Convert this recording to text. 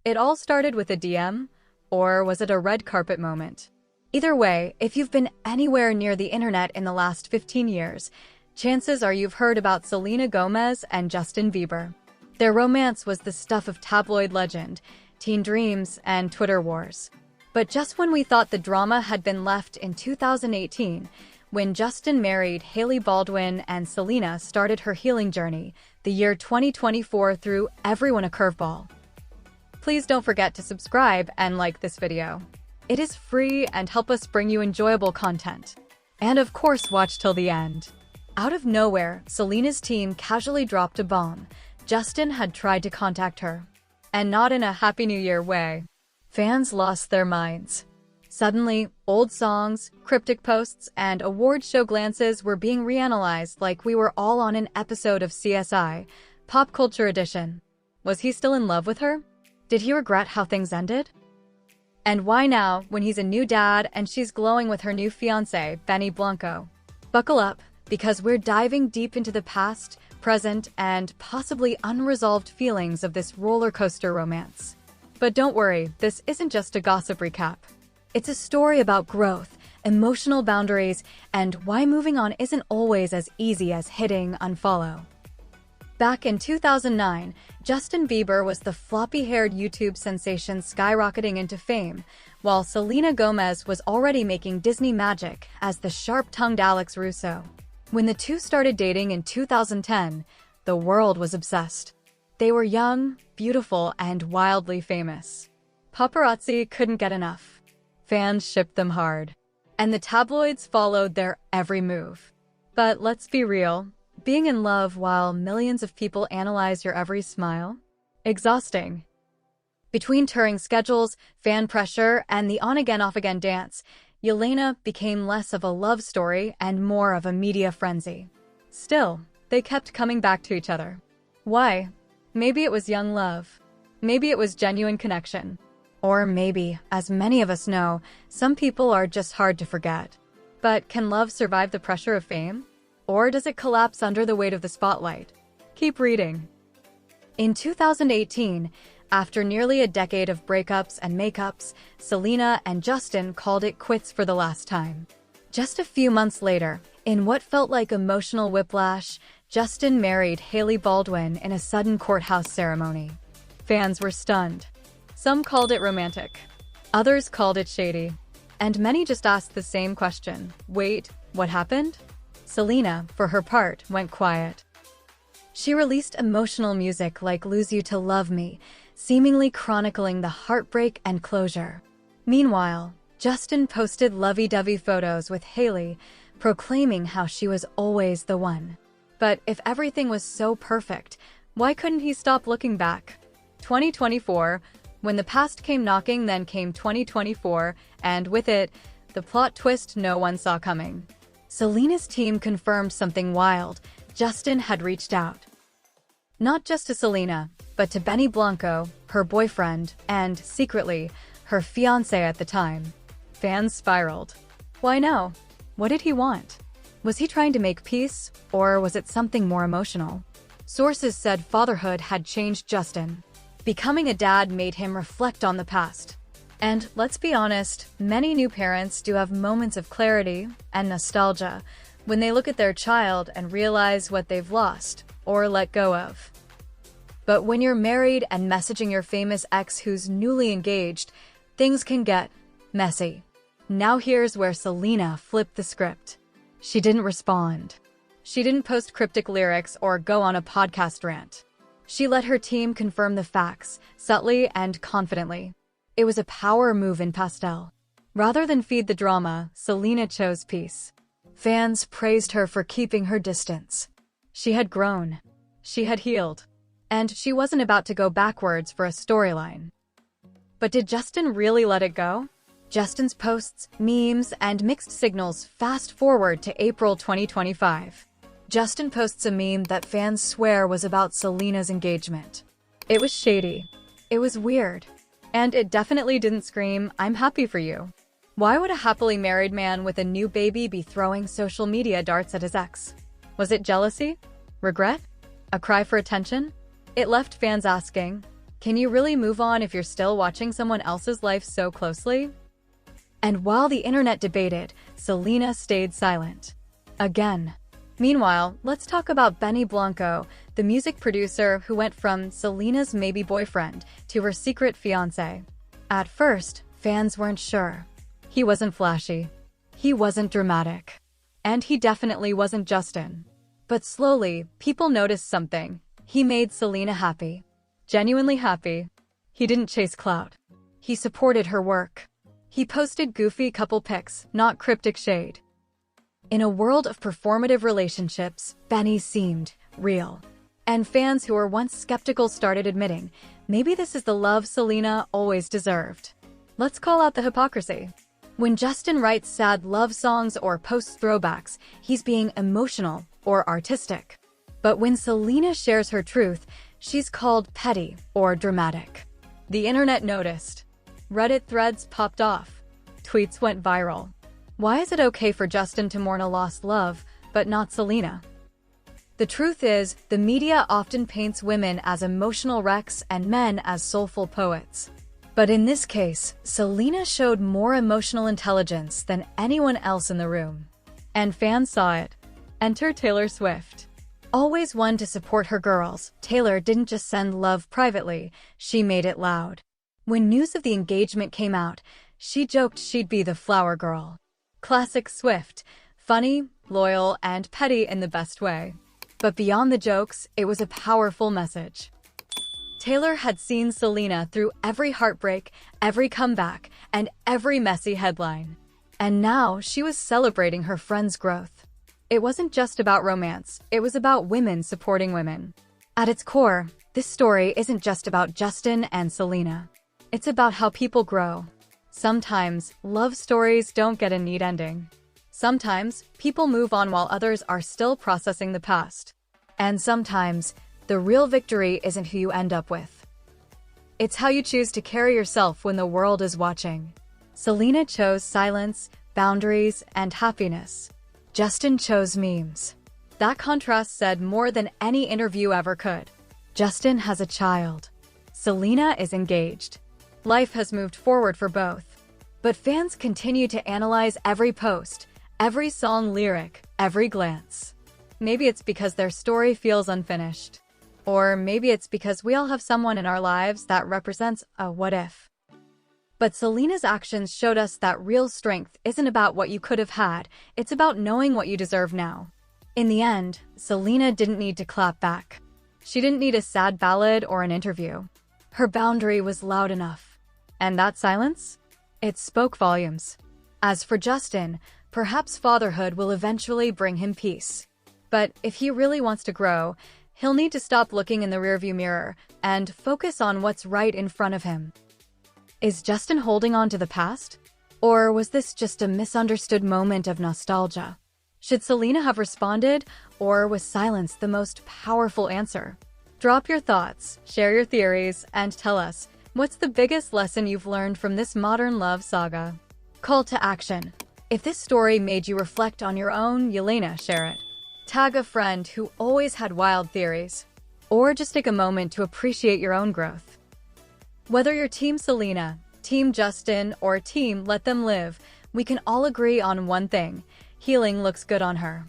It all started with a DM, or was it a red carpet moment? Either way, if you've been anywhere near the internet in the last 15 years, chances are you've heard about Selena Gomez and Justin Bieber. Their romance was the stuff of tabloid legend, teen dreams, and Twitter wars. But just when we thought the drama had been left in 2018, when Justin married Hailey Baldwin and Selena started her healing journey, the year 2024 threw everyone a curveball. Please don't forget to subscribe and like this video. It is free and help us bring you enjoyable content. And of course, watch till the end. Out of nowhere, Selena's team casually dropped a bomb. Justin had tried to contact her. And not in a Happy New Year way. Fans lost their minds. Suddenly, old songs, cryptic posts, and award show glances were being reanalyzed like we were all on an episode of CSI, Pop Culture Edition. Was he still in love with her? Did he regret how things ended? And why now, when he's a new dad and she's glowing with her new fiancé, Benny Blanco? Buckle up, because we're diving deep into the past, present, and possibly unresolved feelings of this roller coaster romance. But don't worry, this isn't just a gossip recap. It's a story about growth, emotional boundaries, and why moving on isn't always as easy as hitting unfollow. Back in 2009, Justin Bieber was the floppy-haired YouTube sensation skyrocketing into fame, while Selena Gomez was already making Disney magic as the sharp-tongued Alex Russo. When the two started dating in 2010, the world was obsessed. They were young, beautiful, and wildly famous. Paparazzi couldn't get enough. Fans shipped them hard. And the tabloids followed their every move. But let's be real. Being in love while millions of people analyze your every smile? Exhausting. Between touring schedules, fan pressure, and the on-again, off-again dance, Yelena became less of a love story and more of a media frenzy. Still, they kept coming back to each other. Why? Maybe it was young love. Maybe it was genuine connection. Or maybe, as many of us know, some people are just hard to forget. But can love survive the pressure of fame? Or does it collapse under the weight of the spotlight? Keep reading. In 2018, after nearly a decade of breakups and makeups, Selena and Justin called it quits for the last time. Just a few months later, in what felt like emotional whiplash, Justin married Hailey Baldwin in a sudden courthouse ceremony. Fans were stunned. Some called it romantic. Others called it shady. And many just asked the same question. Wait, what happened? Selena, for her part, went quiet. She released emotional music like Lose You to Love Me, seemingly chronicling the heartbreak and closure. Meanwhile, Justin posted lovey-dovey photos with Hailey, proclaiming how she was always the one. But if everything was so perfect, why couldn't he stop looking back? 2024, when the past came knocking, then came 2024, and with it, the plot twist no one saw coming. Selena's team confirmed something wild. Justin had reached out. Not just to Selena, but to Benny Blanco, her boyfriend, and, secretly, her fiancé at the time. Fans spiraled. Why no? What did he want? Was he trying to make peace, or was it something more emotional? Sources said fatherhood had changed Justin. Becoming a dad made him reflect on the past. And let's be honest, many new parents do have moments of clarity and nostalgia when they look at their child and realize what they've lost or let go of. But when you're married and messaging your famous ex who's newly engaged, things can get messy. Now here's where Selena flipped the script. She didn't respond. She didn't post cryptic lyrics or go on a podcast rant. She let her team confirm the facts, subtly and confidently. It was a power move in pastel. Rather than feed the drama, Selena chose peace. Fans praised her for keeping her distance. She had grown. She had healed. And she wasn't about to go backwards for a storyline. But did Justin really let it go? Justin's posts, memes, and mixed signals fast forward to April 2025. Justin posts a meme that fans swear was about Selena's engagement. It was shady. It was weird. And it definitely didn't scream, "I'm happy for you." Why would a happily married man with a new baby be throwing social media darts at his ex? Was it jealousy? Regret? A cry for attention? It left fans asking, Can you really move on if you're still watching someone else's life so closely? And while the internet debated, Selena stayed silent. Again. Meanwhile, let's talk about Benny Blanco, the music producer who went from Selena's maybe boyfriend to her secret fiancé. At first, fans weren't sure. He wasn't flashy. He wasn't dramatic. And he definitely wasn't Justin. But slowly, people noticed something. He made Selena happy. Genuinely happy. He didn't chase clout. He supported her work. He posted goofy couple pics, not cryptic shade. In a world of performative relationships, Benny seemed real. And fans who were once skeptical started admitting, maybe this is the love Selena always deserved. Let's call out the hypocrisy. When Justin writes sad love songs or posts throwbacks, he's being emotional or artistic. But when Selena shares her truth, she's called petty or dramatic. The internet noticed. Reddit threads popped off. Tweets went viral. Why is it okay for Justin to mourn a lost love, but not Selena? The truth is, the media often paints women as emotional wrecks and men as soulful poets. But in this case, Selena showed more emotional intelligence than anyone else in the room. And fans saw it. Enter Taylor Swift. Always one to support her girls, Taylor didn't just send love privately, she made it loud. When news of the engagement came out, she joked she'd be the flower girl. Classic Swift, funny, loyal, and petty in the best way. But beyond the jokes, it was a powerful message. Taylor had seen Selena through every heartbreak, every comeback, and every messy headline. And now she was celebrating her friend's growth. It wasn't just about romance, it was about women supporting women. At its core, this story isn't just about Justin and Selena. It's about how people grow. Sometimes, love stories don't get a neat ending. Sometimes, people move on while others are still processing the past. And sometimes, the real victory isn't who you end up with. It's how you choose to carry yourself when the world is watching. Selena chose silence, boundaries, and happiness. Justin chose memes. That contrast said more than any interview ever could. Justin has a child. Selena is engaged. Life has moved forward for both. But fans continue to analyze every post, every song lyric, every glance. Maybe it's because their story feels unfinished. Or maybe it's because we all have someone in our lives that represents a what if. But Selena's actions showed us that real strength isn't about what you could have had, it's about knowing what you deserve now. In the end, Selena didn't need to clap back. She didn't need a sad ballad or an interview. Her boundary was loud enough. And that silence? It spoke volumes. As for Justin, perhaps fatherhood will eventually bring him peace. But if he really wants to grow, he'll need to stop looking in the rearview mirror and focus on what's right in front of him. Is Justin holding on to the past? Or was this just a misunderstood moment of nostalgia? Should Selena have responded, or was silence the most powerful answer? Drop your thoughts, share your theories, and tell us, what's the biggest lesson you've learned from this modern love saga? Call to action. If this story made you reflect on your own Yelena, share it. Tag a friend who always had wild theories. Or just take a moment to appreciate your own growth. Whether you're Team Selena, Team Justin, or Team Let Them Live, we can all agree on one thing: healing looks good on her.